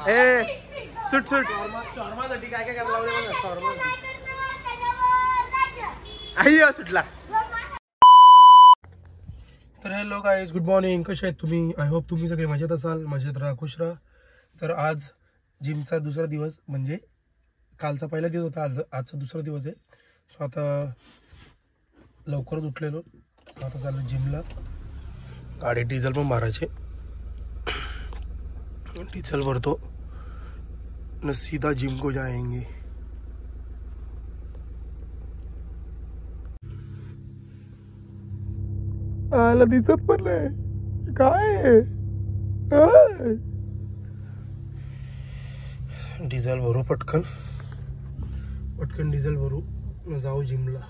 ए सुट सुट शॉर्मासाठी काय काय करायला लावले बघा शॉर्मासाठी. अय्यो सुटला. तर हॅलो गाईज, गुड मॉर्निंग. कसे आहेत तुम्ही? आय होप तुम्ही सगळे मजेत असाल, मजेत राहा, खुश राहा. तर आज जिमचा दुसरा दिवस, म्हणजे कालचा पहिला दिवस होता, आजचा दुसरा दिवस आहे. सो आता लवकरच उठलेलो, आता चाललो जिमला. गाडी डिझेल पण भरायचे, डिझेल भरतो न सीधा जिम को जाएंगे. आला दिसत पण नाही काय. डिझेल भरू पटकन डिझेल भरू न जाऊ जिमला.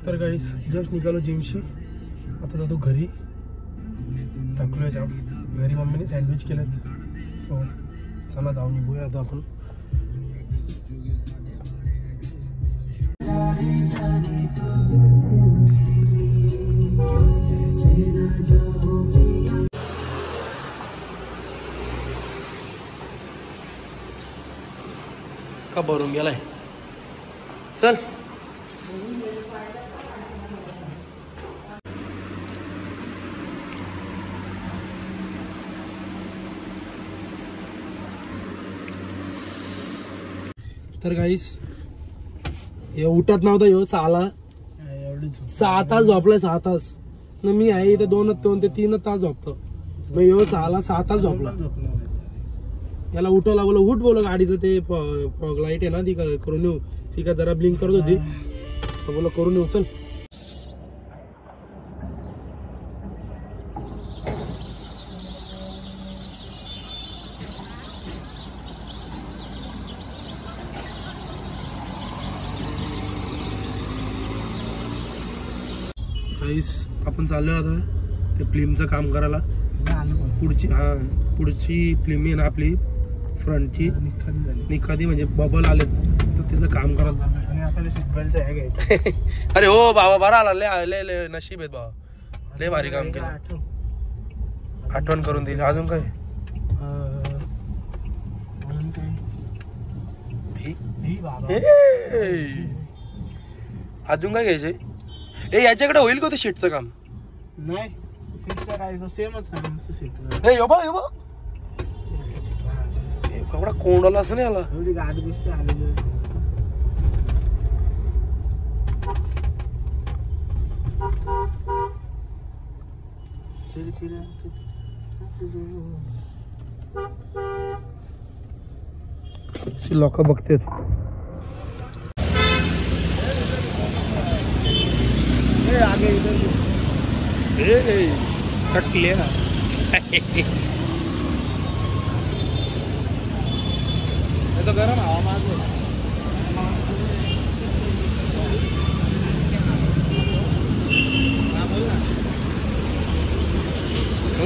तर गाईस जस्ट निघालो जिमशी, आता जातो घरी. थकलोय जाम. घरी मम्मीने सँडविच केलेत. सो चला जाऊ निघूया आता आपण. का भरून गेलाय, चल. तर गाईस हे उठत नव्हता, ह्यो 6 तास झोपलाय. 6 तास न मी आहे इथं 2 ते 3 तास झोपतो. मग ह्यो 6 तास झोपला. याला उठव लागलं, उठ बोल. गाडीचं ते फॉग लाईट आहे ना, ती करून येऊ. ती का जरा ब्लिंक करत होती, तर बोल करून येऊ, चल. आपण चाललोय आता ते फिल्मचं काम करायला. पुढची फिल्म आहे ना आपली फ्रंटची, निखादी म्हणजे बबल आले, तर तिचं काम करायला चाललंय. अरे हो बाबा, बरा आला. लय नशीब आहेत बाबा, लय भारी काम केलं. आठवण करून दिली. अजून काय अजून काय घ्यायचंय? ए याच्याकडे होईल का ते शीटचं काम? नाही, सीटचा काय सेमच एवढा कोंडाला असं नाही आला. एवढी गाडी दिसते आलेली. लोक बघतेत. आगे इधर कट लिया. तो गरम हवा मार.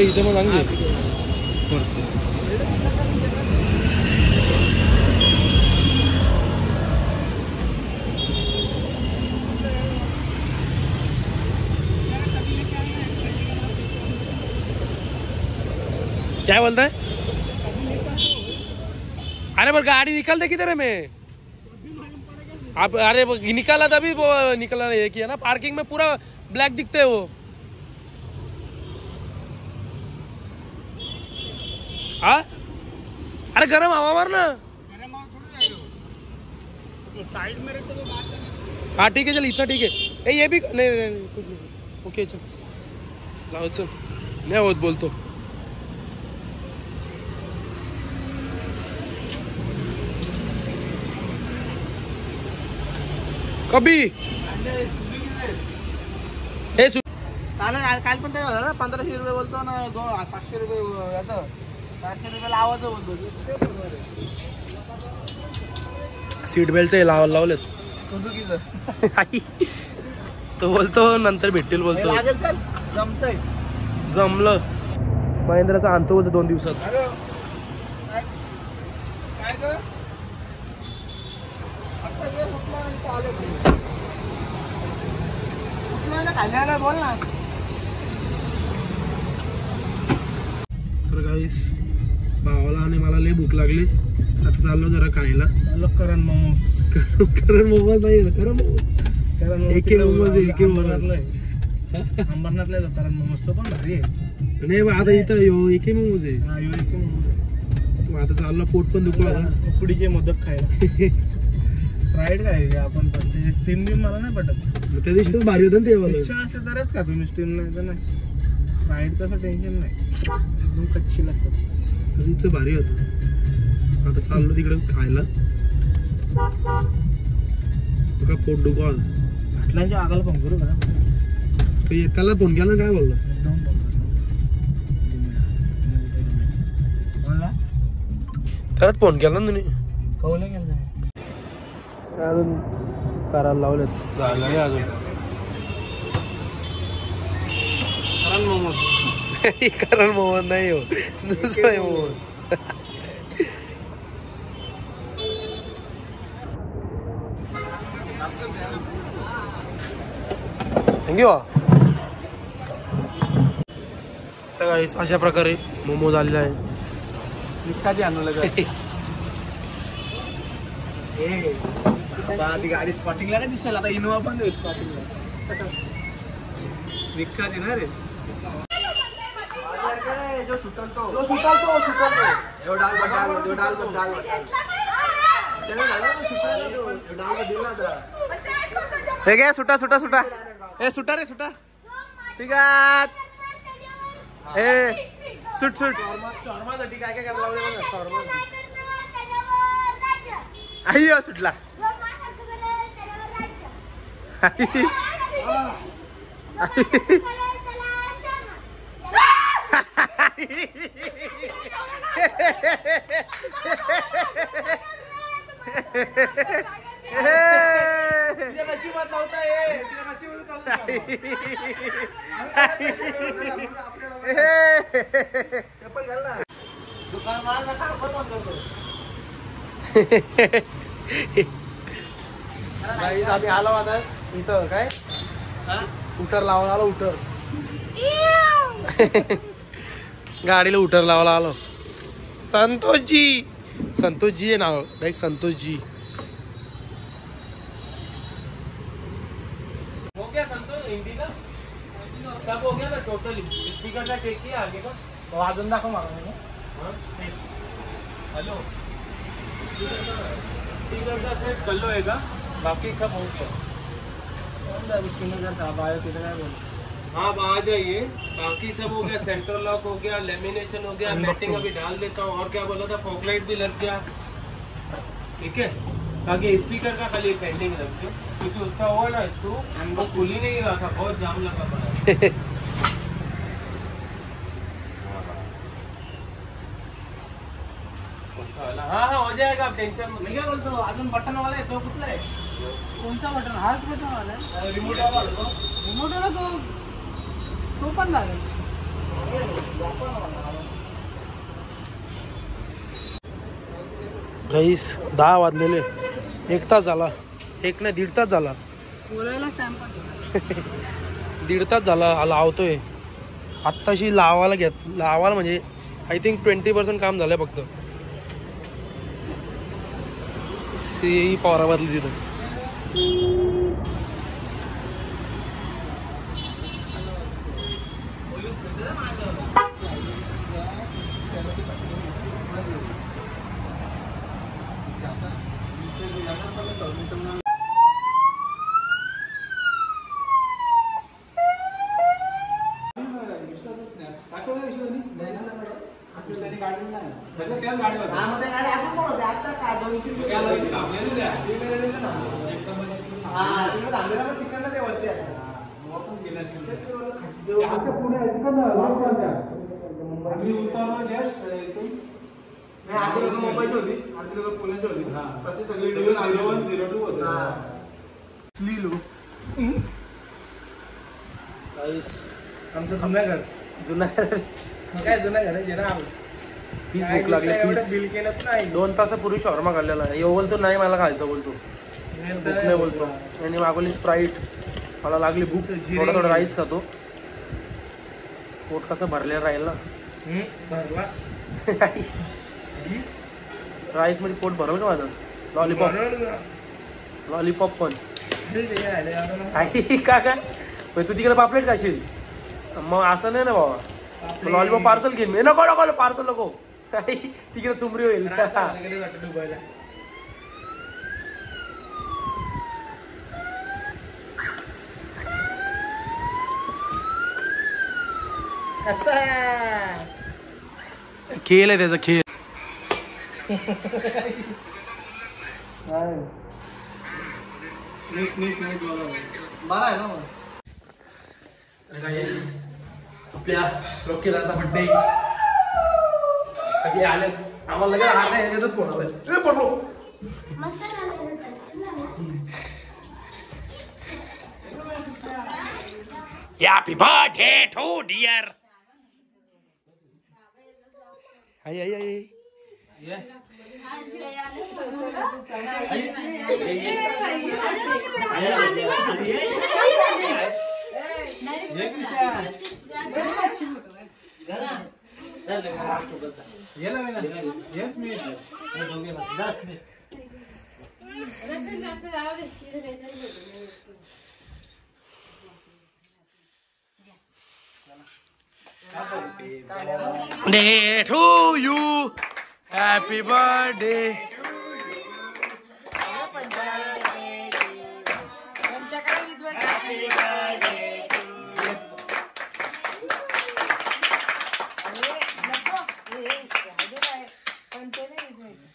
इथं मग चांगली क्या बोलता है? अरे पर गाड़ी निकल दे किधर है मैं आप अरे वो निकाला तभी वो निकला ये किया ना पार्किंग में पूरा ब्लैक दिखते है वो हाँ अरे गरम हवा मार ना साइड में रहते तो बात करना। हाँ ठीक है चल इतना ठीक है ये भी नहीं कुछ नहीं ओके चल लाओ चल मैं वो बोलतो कभी हे काल पण ते ना 1500 रुपये बोलतो ना 500 रुपये याचं 400 रुपये लावायचं बोलतो सीट बेल्टचे लावलेत सुझुकीचं तो बोलतो नंतर भेटतील बोलतो लागेल सर जमतंय जमलं महेंद्राचा आणतो बोलतो 2 दिवसात अरे काय ग आता ये कुठला आणि चालू कुठला ना खाली आला बोल ना तर गाईस भावाला आणि मला लय भूक लागली आता चाललो जरा खायला करण मोमोज करण मोमोज नाही करण करण एके मोमोज आहे, एके मोमोज. अंबरनाथला करण मोमोज पण भारी आहे नाही बा, आता इथं एके मोमोज आहे हा यो एके मोमोज मग आता चाललो पोट पण दुखलं आता उकडीचे मोदक खायला फ्राईड काय आपण पण ते स्टीम बी मला नाही पटत मग त्या दिवशी तर भारी होतं ना ते मला इच्छा असेल तरच का तुम्ही स्टीम नाही तर नाही फ्राईड तसं टेन्शन नाही एकदम कच्ची लागतात इथं भारी होतं आता चाललो तिकडे खायला का पोट दुखा घाटलांच्या आगाला फोन करू का त्याला फोन केला काय बोलला एकदम बोलला त्यालाच फोन केला ना तुम्ही कवलं गेलं अजून करायला लावलेत झालं नाही अजून करण मोमोज कारण मोहन नाही हो दुसरा आहे मोहन थँक्यू तर गाईस अशा प्रकारे मोमोज आलेला आहे निघताची आणू लगत ती गाडी स्पॉटिंगला का दिसेल आता इनोवा पण देऊ स्पॉटिंगला निघताची ना रे जो सुटल तो एवढा डाल बट जो डाल बट डाल हे घे सुटा सुटा सुटा ए सुटा रे सुटा ठीक आहे ए सुट सुट शॉर्मासाठी काय काय करायला लावले बघा शॉर्मा अय्यो सुटला आम्ही आलो आता इथं काय उटर लावायला आलो उटर गाडीला उटर लावायला आलो संतोषजी आहे नाव लाईक संतोषजी हो गया संतोष हिंदी का सब हो गया ना टोटली स्पीकर का चेक किया आगे का तो अजून दाखव मला हेलो स्पीकर का सेट कर लो है का बाकी सब हो गया हाँ अब आ जाइए बाकी सब हो गया सेंट्रल लॉक हो गया लेमिनेशन हो गया मैटिंग अभी डाल देता हूँ और क्या बोला था फॉग लाइट भी लग गया ठीक है बाकी स्पीकर का खाली पेंडिंग रख दो क्योंकि उसका हुआ ना स्क्रू वो खुल ही नहीं रहा था बहुत जाम लगा पड़ा हाँ हाँ हो जाएगा आप टेंशन मत क्या बोलते हो अजून बटन वाला है तो कुठला आहे कौन सा बटन हाच बटन वाला है रिमोट वाला रिमोट वाला तो पण लागेल गाईस 10 वाजलेले 1 तास झाला 1 नाही 1.5 तास झाला बोलायला दीड तास झाला लावतोय आत्ताशी लावायला म्हणजे आय थिंक 20% काम झालंय फक्त ही पवाराबादली तिथं. मुंबईची होती पुण्याची होती तशी सगळी 0102 होते. आमचं जुना घर काय जुना घर आहे ना. पीस भूक लागली. बिल केलं नाही. 2 तासापूर्वी शॉर्मा खाल्लेला आहे. बोलतो नाही मला खायचं बोलतो. भूक नाही बोलतो. आणि मागवली स्प्राईट. मला लागली भूक. थोडा थोडा राईस खातो. पोट कसं भरलेलं राहील ना. भरला राईस मध्ये पोट भरल का माझं. लॉलीपॉप पण का काय तू तिकडे पापलेट खाशील मग असं नाही ना बाबा. लॉलीपॉप पार्सल घेईन मी. नको नको पार्सल नको. तिकडे चुमरी होईल. कसा खेळ आहे त्याचा खेळ. बरा आहे ना. आपल्या रोकेदाचा बड्डे सगळे आले. आम्हाला लगेच हार नाही येतच पडलो. Happy birthday to dear. Ay ay ay. Day to you. Happy birthday.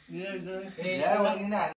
Yeah,